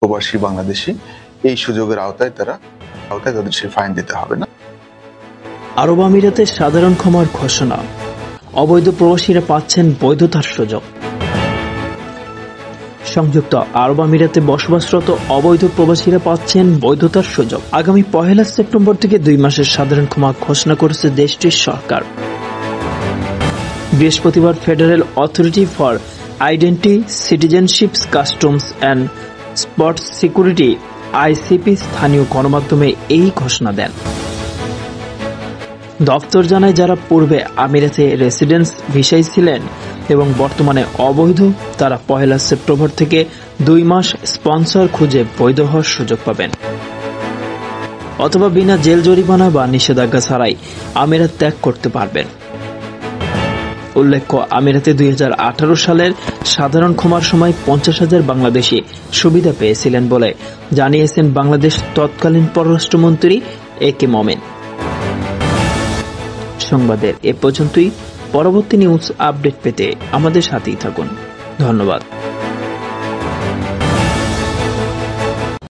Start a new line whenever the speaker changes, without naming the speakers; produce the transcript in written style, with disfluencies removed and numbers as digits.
প্রবাসী বাংলাদেশি এই সুযোগের আওতায় তাদের সেই ফাইন দিতে হবে না।
আরব আমিরাতে সাধারণ ক্ষমার ঘোষণা, অবৈধ প্রবাসীরা পাচ্ছেন বৈধতার সুযোগ। সংযুক্ত আরব আমিরাতে বসবাসরত অবৈধ প্রবাসীরা পাচ্ছেন বৈধতার সুযোগ। আগামী 1 সেপ্টেম্বর থেকে 2 মাসের সাধারণ ক্ষমা ঘোষণা করেছে দেশটির সরকার। বৃহস্পতিবার federal authority for identity, citizenships, customs and স্পট সিকিউরিটি আইসিপি স্থানীয় গণমাধ্যমে এই ঘোষণা দেন। দপ্তর জানায়, যারা পূর্বে আমিরাতে রেসিডেন্স ভিসায় ছিলেন এবং বর্তমানে অবৈধ, তারা 1 সেপ্টেম্বর থেকে 2 মাস স্পন্সর খুঁজে বৈধ হওয়ার সুযোগ পাবেন, অথবা বিনা জেল জরিমানা বা নিষেধাজ্ঞা ছাড়াই আমিরাত ত্যাগ করতে পারবেন। উল্লেখ্য, আমিরাতে 2018 সালের সাধারণ ক্ষমার সময় 50,000 বাংলাদেশি সুবিধা পেয়েছিলেন বলে জানিয়েছেন বাংলাদেশ তৎকালীন পররাষ্ট্রমন্ত্রী একে মোমেন। সংবাদের এ পর্যন্তই। পরবর্তী নিউজ আপডেট পেতে আমাদের সাথেই থাকুন। ধন্যবাদ।